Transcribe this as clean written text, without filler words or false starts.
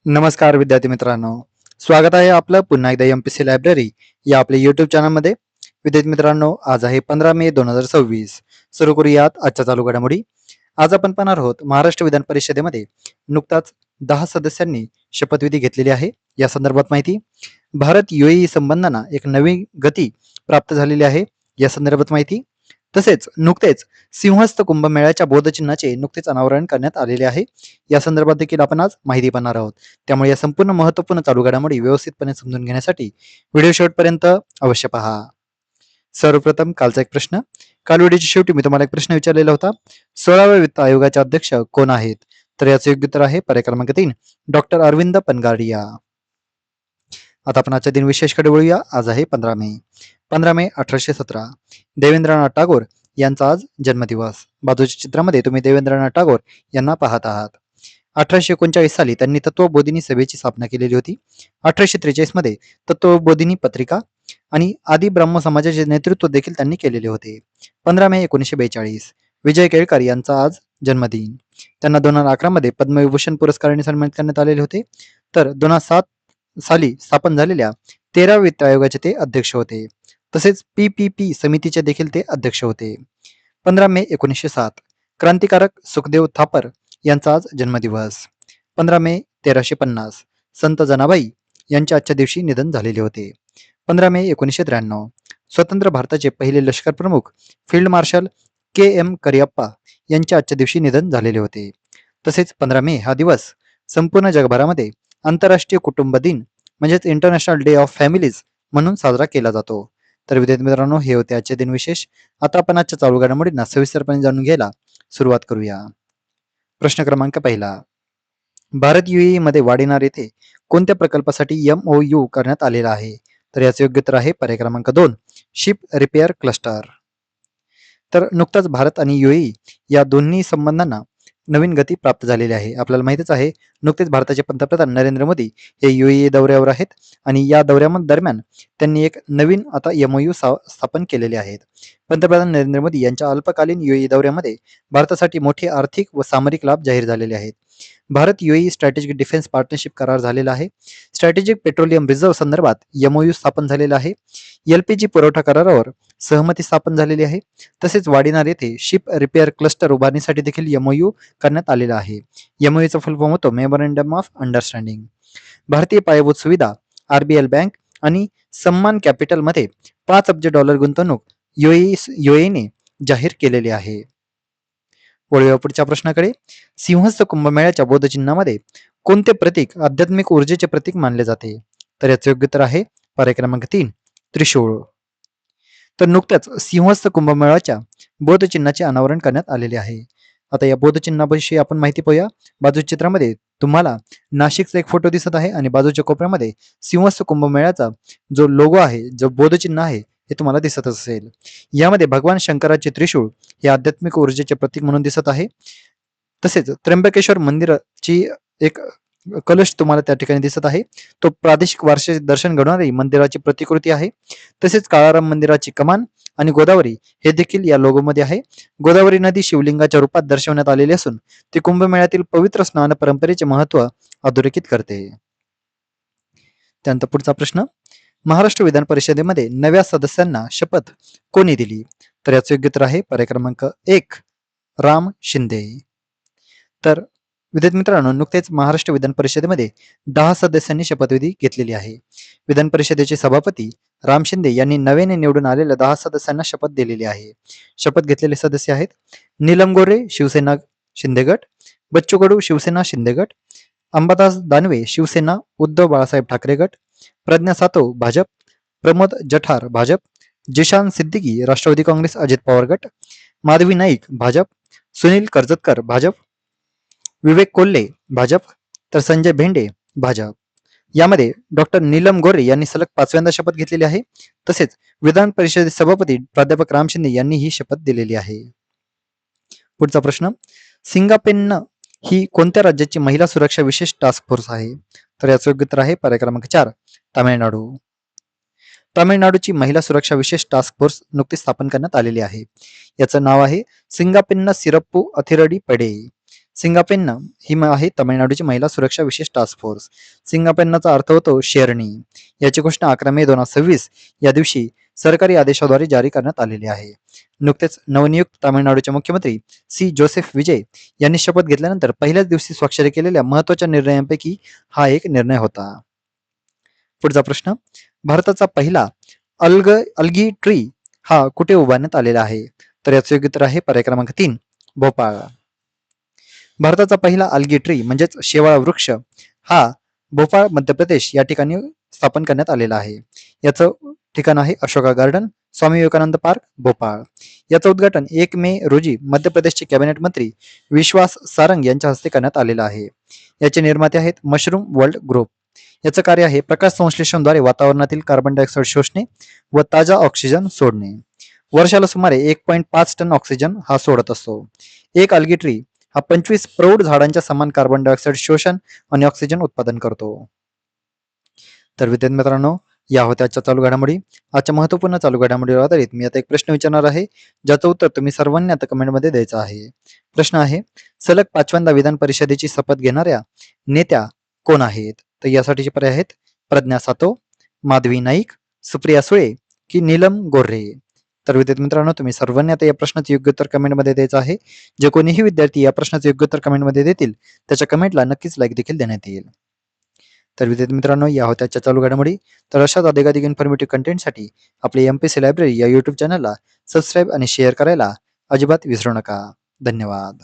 नमस्कार विद्यार्थी मित्रांनो, स्वागत आहे आपलं पुन्हा एकदा एमपीसी लायब्ररी या आपल्या युट्यूब चॅनलमध्ये. विद्यार्थी मित्रांनो, आज आहे 15 मे 2026. सुरू करूयात आजच्या चालू घडामोडी. आज आपण पाहणार आहोत महाराष्ट्र विधान परिषदेमध्ये नुकताच 10 सदस्यांनी शपथविधी घेतलेली आहे. या संदर्भात माहिती. भारत UAE संबंधांना एक नवी गती प्राप्त झालेली आहे. या संदर्भात माहिती. तसेच नुकतेच सिंहस्थ कुंभमेळ्याच्या बोधचिन्हाचे नुकतेच अनावरण करण्यात आलेले आहे. या संदर्भात देखील आपण आज माहिती पाहणार आहोत. त्यामुळे या संपूर्ण महत्त्वपूर्ण चालू घडामोडी व्यवस्थितपणे समजून घेण्यासाठी व्हिडिओ शेवटपर्यंत अवश्य पहा. सर्वप्रथम कालचा एक प्रश्न. काल व्हिडिओच्या शेवटी मी तुम्हाला एक प्रश्न विचारलेला होता. 16व्या वित्त आयोगाचे अध्यक्ष कोण आहेत? तर याचे योग्य उत्तर आहे पर्याय क्रमांक 3 डॉक्टर अरविंद पनगाडिया. आता आपण आजच्या दिन विशेषकडे वळूया. आज आहे 15 मे. 15 मे 1817. देवेंद्रनाथ टागोर यांचा आज जन्मदिवस. बाजूच्या चित्रामध्ये तुम्ही देवेंद्रनाथ टागोर यांना पाहत आहात. 1839 साली त्यांनी तत्वबोधिनी सभेची स्थापना केलेली होती. 1843 मध्ये तत्वबोधिनी पत्रिका आणि आदि ब्रह्म समाजाचे नेतृत्व देखील त्यांनी केलेले होते. 15 मे 1942. विजय केळकर यांचा आज जन्मदिन. त्यांना 2011 मध्ये पद्मविभूषण पुरस्काराने सन्मानित करण्यात आलेले होते. तर 2007 साली स्थापन झालेल्या 13व्या वित्त आयोगाचे ते अध्यक्ष होते. तसेच PPP समितीचे देखील ते अध्यक्ष होते. 15 मे 1907. क्रांतिकारक सुखदेव थापर यांचा आज जन्मदिवस. 15 मे 1350. संत जनाबाई यांचे आजच्या दिवशी निधन झालेले होते. 15 मे 1993. स्वतंत्र भारताचे पहिले लष्कर प्रमुख फील्ड मार्शल KM करियप्पा यांचे आजच्या दिवशी निधन झालेले होते. तसेच 15 मे हा दिवस संपूर्ण जगभरामध्ये आंतरराष्ट्रीय कुटुंब दिन म्हणजेच इंटरनॅशनल डे ऑफ फॅमिलीज म्हणून साजरा केला जातो. तर विद्यार्थी मित्रांनो, हे होते आजचे दिन विशेष. आता आपण आजच्या चालू घडामोडींना सविस्तरपणे जाणून घ्यायला सुरुवात करूया. प्रश्न क्रमांक पहिला. भारत UAE मध्ये वाडीनार येथे कोणत्या प्रकल्पासाठी MOU करण्यात आलेला आहे? तर याचे योग्य उत्तर आहे पर्याय क्रमांक 2 शिप रिपेअर क्लस्टर. तर नुकताच भारत आणि UAE या दोन्ही संबंधांना नवीन गती प्राप्त झालेली आहे. आपल्याला माहितीच आहे, नुकतेच भारताचे पंतप्रधान नरेंद्र मोदी हे UAE दौऱ्यावर आहेत आणि या दरम्यान त्यांनी एक नवीन आता MOU स्थापन केलेले आहेत. पंतप्रधान नरेंद्र मोदी यांच्या अल्पकालीन UAE दौऱ्यामध्ये भारतासाठी मोठे आर्थिक व सामरिक लाभ जाहीर झालेले आहेत. Bharat UAE strategic defence partnership करार झालेला आहे. स्ट्रॅटेजिक पेट्रोलियम रिझर्व्ह संदर्भात MOU स्थापन झालेला आहे. LPG पुरवठा करारावर सहमती स्थापन झालेली आहे. तसेच वाडीनार येथे शिप रिपेअर क्लस्टर उभारणीसाठी देखील MOU करण्यात आलेला आहे. MOU चा फुल फॉर्म होतो मेमोरंडम ऑफ अंडरस्टँडिंग. भारतीय पायाभूत सुविधा RBL बँक आणि सम्मान कॅपिटल मध्ये $5 अब्ज गुंतवणूक UAE ने जाहीर केलेली आहे. वळूया पुढच्या प्रश्नाकडे. सिंहस्थ कुंभमेळ्याच्या बोधचिन्हामध्ये कोणते प्रतीक आध्यात्मिक ऊर्जेचे प्रतीक मानले जाते? तर याचे योग्य उत्तर आहे पर्याय क्रमांक 3 त्रिशूळ. तर नुकत्याच सिंहस्थ कुंभमेळ्याच्या बोधचिन्हाचे अनावरण करण्यात आलेले आहे. आता या बोधचिन्हाविषयी आपण माहिती पाहूया. बाजूच्या चित्रामध्ये तुम्हाला नाशिकचा एक फोटो दिसत आहे आणि बाजूच्या कोपऱ्यामध्ये सिंहस्थ कुंभमेळ्याचा जो लोगो आहे, जो बोधचिन्ह आहे, हे तुम्हाला दिसत असेल. यामध्ये भगवान शंकराचे त्रिशूळ हे आध्यात्मिक ऊर्जेचे प्रतीक म्हणून दिसत आहे. तसेच त्र्यंबकेश्वर मंदिराची एक कलश तुम्हाला त्या ठिकाणी दिसत आहे. तो प्रादेशिक वारशाचे दर्शन घडवणारी मंदिराची प्रतिकृती आहे. तसेच काळाराम मंदिराची कमान आणि गोदावरी हे देखील या लोगोमध्ये आहे. गोदावरी नदी शिवलिंगाच्या रूपात दर्शवण्यात आलेली असून ती कुंभमेळ्यातील पवित्र स्नान परंपरेचे महत्त्व अधोरेखित करते. त्यानंतर पुढचा प्रश्न. महाराष्ट्र विधान परिषदेमध्ये नव्या सदस्यांना शपथ कोणी दिली? तर याचे योग्य उत्तर आहे पर्याय क्रमांक 1 राम शिंदे. तर विद्यार्थी मित्रांनो, नुकतेच महाराष्ट्र विधान परिषदेमध्ये 10 सदस्यांनी शपथविधी घेतलेली आहे. विधान परिषदेचे सभापती राम शिंदे यांनी नव्याने निवडून आलेल्या 10 सदस्यांना शपथ दिलेली आहे. शपथ घेतलेले सदस्य आहेत नीलम गोरे शिवसेना शिंदे गट, बच्चू कडू शिवसेना शिंदे गट, अंबादास दानवे शिवसेना उद्धव बाळासाहेब ठाकरे गट, प्रज्ञा सातव भाजप, प्रमोद जठार भाजप, जिशान सिद्दीकी राष्ट्रवादी काँग्रेस अजित पवार गट, माधवी नाईक भाजप, सुनील कर्जतकर भाजप, विवेक कोल्हे भाजप, तर संजय भेंडे भाजप. यामध्ये डॉक्टर नीलम गोरे यांनी सलग 5व्यांदा शपथ घेतलेली आहे. तसेच विधान परिषदेचे सभापती प्राध्यापक राम शिंदे यांनी ही शपथ दिलेली आहे. पुढचा प्रश्न. सिंगापेन्न ही कोणत्या राज्याची महिला सुरक्षा विशेष टास्क फोर्स आहे? तर याचं योग्य उत्तर आहे पर्याय क्रमांक 4 तामिळनाडू. तामिळनाडूची महिला सुरक्षा विशेष टास्क फोर्स नुकतीच स्थापन करण्यात आलेली आहे. याचं नाव आहे सिंगापेन्न सिरप्पू अथिरडी पडे. सिंगापेन्ना आहे तामिळनाडूची महिला सुरक्षा विशेष टास्क फोर्स. सिंगापेन्नाचा अर्थ होतो शेरणी. याची घोषणा 11 मे 2026 या दिवशी सरकारी आदेशाद्वारे जारी करण्यात आलेली आहे. नुकतेच नवनियुक्त तामिळनाडूचे मुख्यमंत्री सी जोसेफ विजय यांनी शपथ घेतल्यानंतर पहिल्याच दिवशी स्वाक्षरी केलेल्या महत्वाच्या निर्णयांपैकी हा एक निर्णय होता. पुढचा प्रश्न, भारताचा पहिला अल्गी ट्री हा कुठे उभारण्यात आलेला आहे? तर याचे योग्य उत्तर आहे पर्याय क्रमांक 3 भोपाळ. भारताचा पहिला अल्गी ट्री म्हणजेच शेवाळ वृक्ष हा भोपाळ मध्य प्रदेश या ठिकाणी स्थापन करण्यात आलेला आहे. याचं ठिकाण आहे अशोका गार्डन, स्वामी विवेकानंद पार्क, भोपाळ. याचं उद्घाटन 1 मे रोजी मध्य प्रदेशचे कॅबिनेट मंत्री विश्वास सारंग यांच्या हस्ते करण्यात आलेलं आहे. याचे निर्माते आहेत मशरूम वर्ल्ड ग्रुप. याचं कार्य आहे प्रकाश संश्लेषणाद्वारे वातावरणातील कार्बन डायऑक्साईड शोषणे व ताजा ऑक्सिजन सोडणे. वर्षाला सुमारे 1.5 टन ऑक्सिजन हा सोडत असतो. एक अल्गी ट्री हा 25 प्रौढ झाडांच्या समान कार्बन डायऑक्साईड शोषण आणि ऑक्सिजन उत्पादन करतो. तर विद्यार्थी मित्रांनो, या होत्या आजच्या चालू घडामोडी. आजच्या महत्वपूर्ण चालू घडामोडीवर आधारित मी आता एक प्रश्न विचारणार आहे, ज्याचं उत्तर तुम्ही सर्वांनी आता कमेंटमध्ये द्यायचं आहे. प्रश्न आहे, सलग 5व्यांदा विधान परिषदेची शपथ घेणाऱ्या नेत्या कोण आहेत? तर यासाठीचे पर्याय आहेत प्रज्ञा सातो, माधवी नाईक, सुप्रिया सुळे की नीलम गोऱ्हे. तर विद्यार्थी मित्रांनो, तुम्ही सर्वांनी आता या प्रश्नाचे योग्य उत्तर कमेंटमध्ये द्यायचं आहे. जे कोणीही विद्यार्थी या प्रश्नाचे योग्य उत्तर कमेंटमध्ये देतील त्याच्या कमेंटला नक्कीच लाईक देखील देण्यात येईल. तर विद्यार्थी मित्रांनो, या होत्या आजच्या चालू घडामोडी. तर अशाच अधिकाधिक इन्फॉर्मेटिव्ह कंटेंटसाठी आपले एमपीसी लायब्ररी या युट्यूब चॅनलला सबस्क्राईब आणि शेअर करायला अजिबात विसरू नका. धन्यवाद.